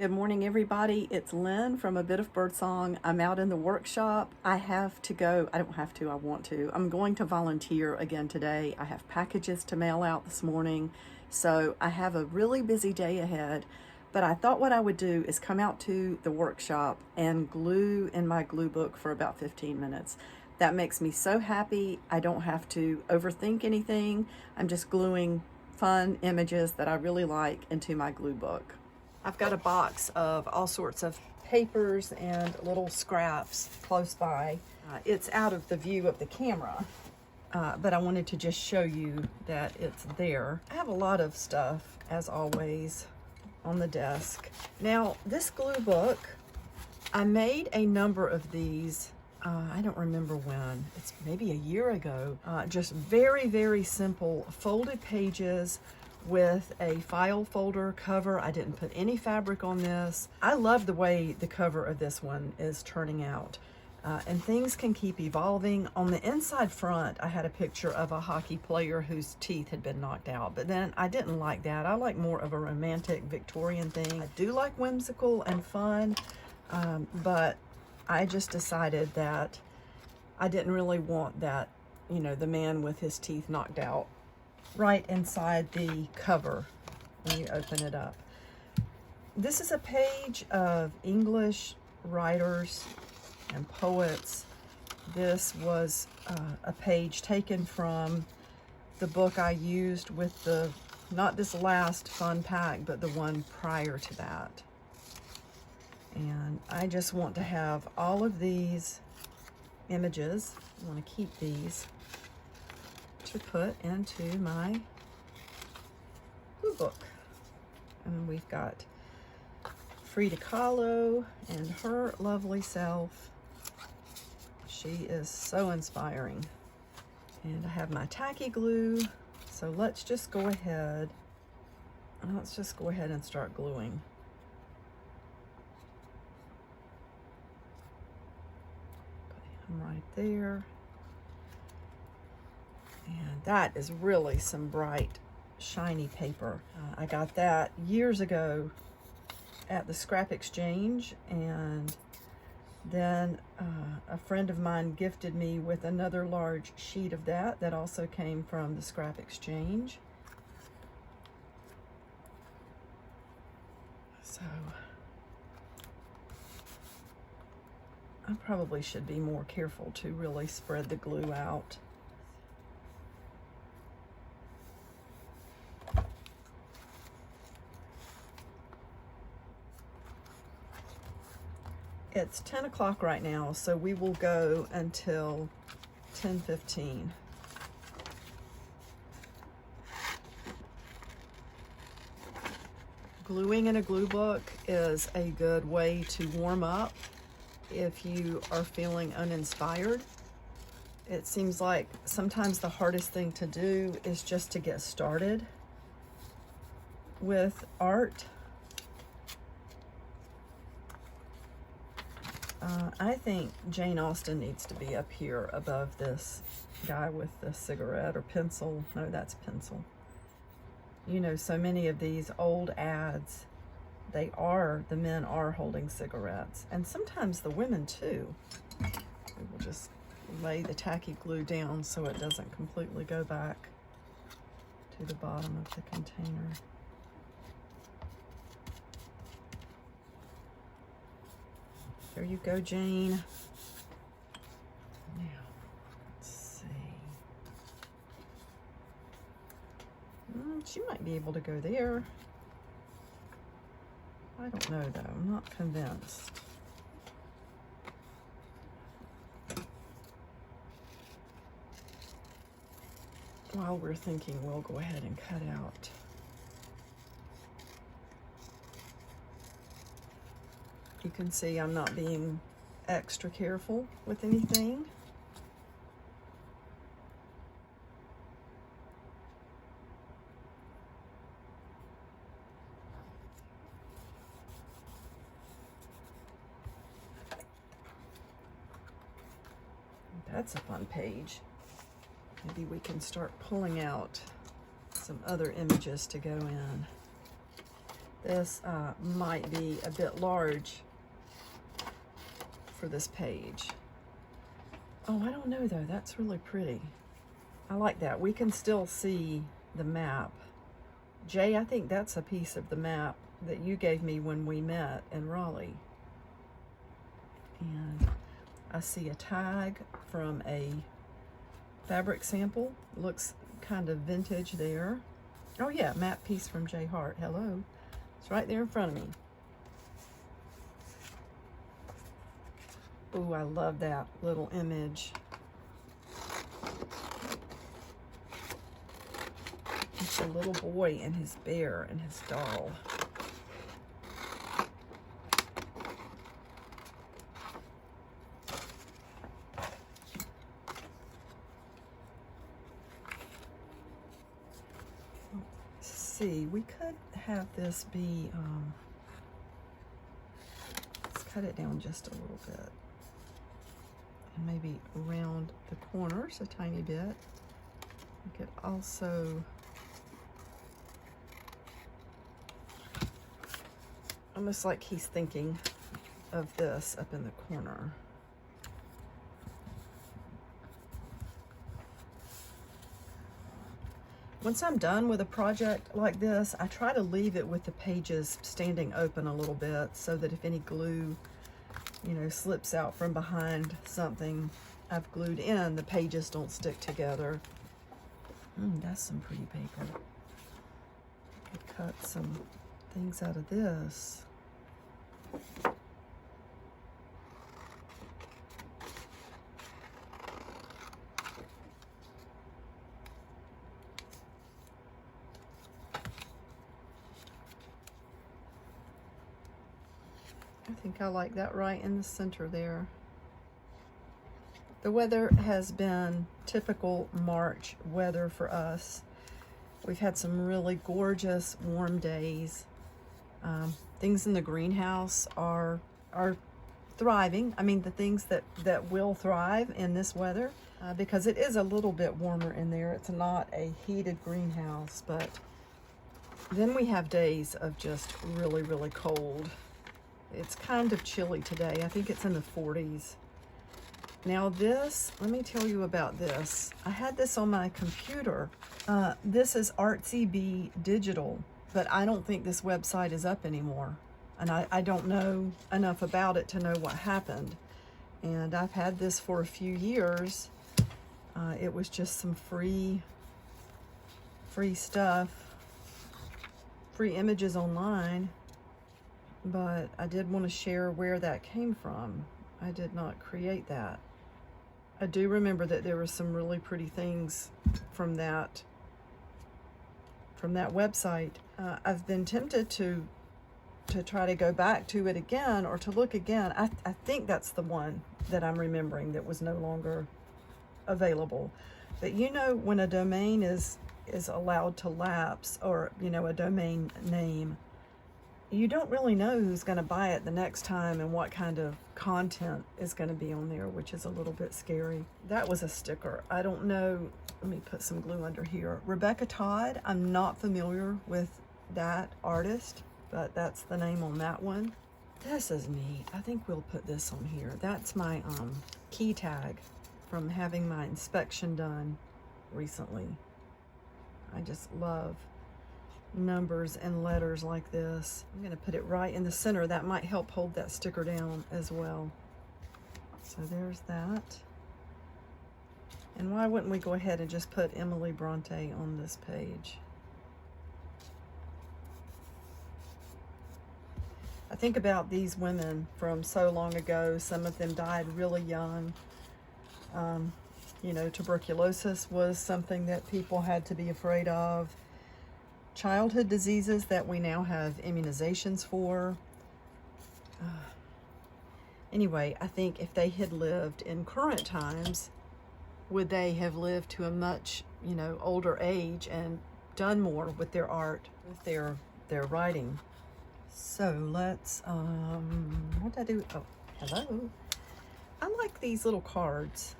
Good morning, everybody. It's Lynn from A Bit of Birdsong. I'm out in the workshop. I have to go. I don't have to, I want to. I'm going to volunteer again today. I have packages to mail out this morning, so I have a really busy day ahead. But I thought what I would do is come out to the workshop and glue in my glue book for about 15 minutes. That makes me so happy. I don't have to overthink anything. I'm just gluing fun images that I really like into my glue book. I've got a box of all sorts of papers and little scraps close by. It's out of the view of the camera, but I wanted to just show you that it's there. I have a lot of stuff, as always, on the desk. Now, this glue book, I made a number of these, I don't remember when, it's maybe a year ago, just very, very simple folded pages with a file folder cover. I didn't put any fabric on this. I love the way the cover of this one is turning out. And things can keep evolving. On the inside front, I had a picture of a hockey player whose teeth had been knocked out, but then I didn't like that. I like more of a romantic Victorian thing. I do like whimsical and fun, but I just decided that I didn't really want that, you know, the man with his teeth knocked out right inside the cover when you open it up. This is a page of English writers and poets. This was a page taken from the book I used with the, not this last fun pack, but the one prior to that. And I just want to have all of these images. I want to keep these to put into my glue book. And we've got Frida Kahlo and her lovely self. She is so inspiring. And I have my tacky glue. So let's just go ahead. And start gluing. Put him right there. And that is really some bright, shiny paper. I got that years ago at the scrap exchange, and then a friend of mine gifted me with another large sheet of that also came from the scrap exchange. So I probably should be more careful to really spread the glue out. It's 10 o'clock right now, so we will go until 10:15. Gluing in a glue book is a good way to warm up if you are feeling uninspired. It seems like sometimes the hardest thing to do is just to get started with art. I think Jane Austen needs to be up here above this guy with the cigarette or pencil. No, that's pencil. You know, so many of these old ads, the men are holding cigarettes, and sometimes the women too. We will just lay the tacky glue down so it doesn't completely go back to the bottom of the container. There you go, Jane. Now, let's see. She might be able to go there. I don't know, though. I'm not convinced. While we're thinking, we'll go ahead and cut out. You can see I'm not being extra careful with anything. That's a fun page. Maybe we can start pulling out some other images to go in. This might be a bit large for this page. Oh, I don't know though. That's really pretty. I like that. We can still see the map. Jay, I think that's a piece of the map that you gave me when we met in Raleigh. And I see a tag from a fabric sample. Looks kind of vintage there. Oh yeah, map piece from J. Hart. Hello. It's right there in front of me. Ooh, I love that little image. It's a little boy and his bear and his doll. Let's see, we could have this be, let's cut it down just a little bit. And maybe around the corners a tiny bit. We could also, almost like he's thinking of this up in the corner. Once I'm done with a project like this, I try to leave it with the pages standing open a little bit so that if any glue, you know, slips out from behind something I've glued in, the pages don't stick together. That's some pretty paper. I could cut some things out of this. I think I like that right in the center there. The weather has been typical March weather for us. We've had some really gorgeous warm days. Things in the greenhouse are thriving. I mean, the things that will thrive in this weather, because it is a little bit warmer in there. It's not a heated greenhouse, but then we have days of just really, really cold. It's kind of chilly today. I think it's in the 40s. Now this, let me tell you about this. I had this on my computer. This is Artsy Bee Digital, but I don't think this website is up anymore. And I don't know enough about it to know what happened. And I've had this for a few years. It was just some free stuff, free images online. But I did want to share where that came from. I did not create that. I do remember that there were some really pretty things from that website. I've been tempted to try to go back to it again or to look again. I think that's the one that I'm remembering that was no longer available. But you know, when a domain is allowed to lapse, or you know, a domain name, you don't really know who's going to buy it the next time and what kind of content is going to be on there, which is a little bit scary. That was a sticker. I don't know. Let me put some glue under here. Rebecca Todd. I'm not familiar with that artist, but that's the name on that one. This is neat. I think we'll put this on here. That's my key tag from having my inspection done recently. I just love numbers and letters like this. I'm going to put it right in the center. That might help hold that sticker down as well. So there's that. And why wouldn't we go ahead and just put Emily Bronte on this page? I think about these women from so long ago. Some of them died really young. You know, tuberculosis was something that people had to be afraid of. Childhood diseases that we now have immunizations for. Anyway, I think if they had lived in current times, would they have lived to a much, you know, older age and done more with their art, with their writing? So let's, what did I do? Oh, hello. I like these little cards.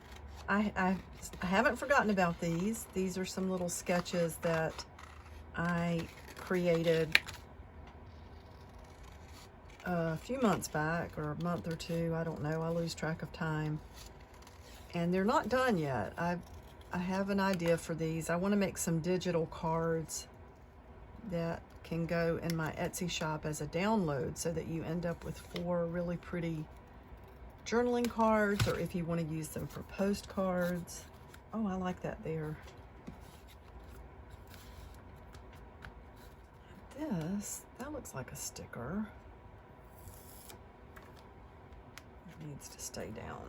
I haven't forgotten about these. These are some little sketches that I created a few months back, or a month or two, I don't know, I lose track of time. And they're not done yet. I have an idea for these. I want to make some digital cards that can go in my Etsy shop as a download, so that you end up with 4 really pretty journaling cards, or if you want to use them for postcards. Oh, I like that there. That looks like a sticker. It needs to stay down.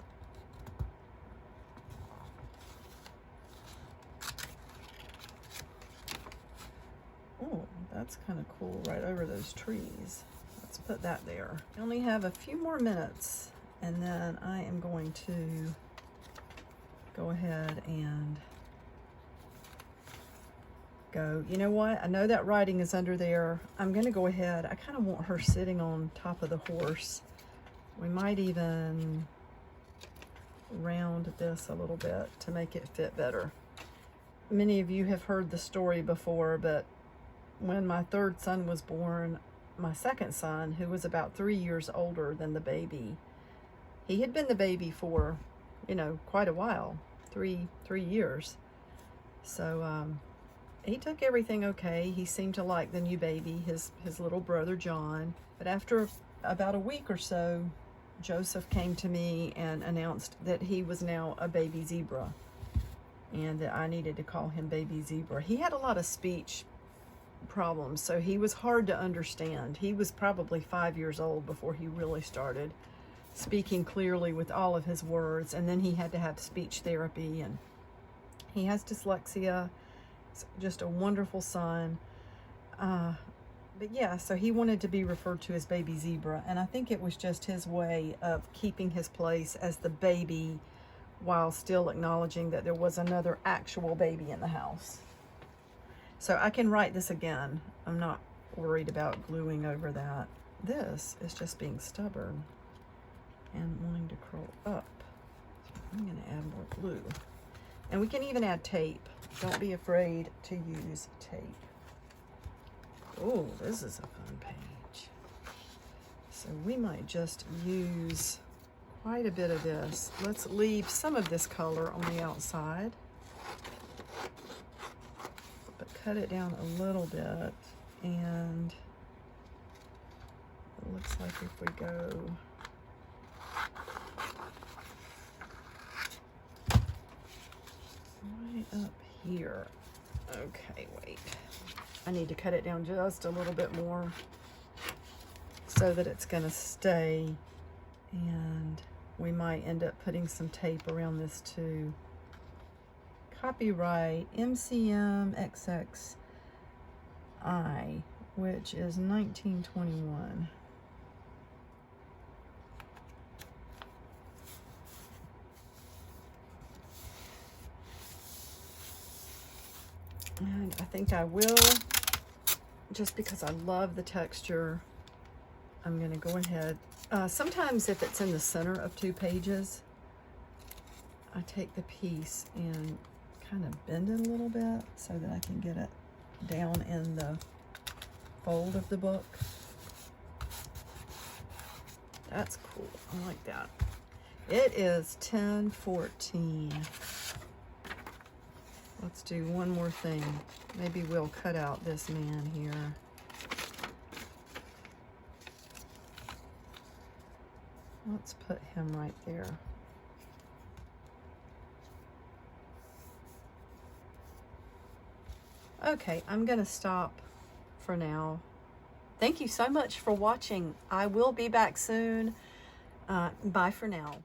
Oh, that's kind of cool, right over those trees. Let's put that there. I only have a few more minutes, and then I am going to go ahead and go. You know what? I know that writing is under there. I'm going to go ahead. I kind of want her sitting on top of the horse. We might even round this a little bit to make it fit better. Many of you have heard the story before, but when my 3rd son was born, my 2nd son, who was about 3 years older than the baby, he had been the baby for, you know, quite a while, three years. So he took everything okay. He seemed to like the new baby, his little brother John. But after about a week or so, Joseph came to me and announced that he was now a baby zebra, and that I needed to call him baby zebra. He had a lot of speech problems, so he was hard to understand. He was probably 5 years old before he really started speaking clearly with all of his words, and then he had to have speech therapy, and he has dyslexia. It's just a wonderful son. But yeah, so he wanted to be referred to as baby zebra, and I think it was just his way of keeping his place as the baby while still acknowledging that there was another actual baby in the house. So I can write this again. I'm not worried about gluing over that. This is just being stubborn and wanting to curl up. I'm going to add more glue. And we can even add tape. Don't be afraid to use tape. Oh, this is a fun page. So we might just use quite a bit of this. Let's leave some of this color on the outside, but cut it down a little bit. And it looks like if we go right up here. Okay, wait. I need to cut it down just a little bit more so that it's going to stay, and we might end up putting some tape around this too. Copyright MCM XXI, which is 1921. And I think I will, just because I love the texture, I'm going to go ahead. Sometimes if it's in the center of 2 pages, I take the piece and kind of bend it a little bit so that I can get it down in the fold of the book. That's cool. I like that. It is 10:14. Let's do one more thing. Maybe we'll cut out this man here. Let's put him right there. Okay, I'm gonna stop for now. Thank you so much for watching. I will be back soon. Bye for now.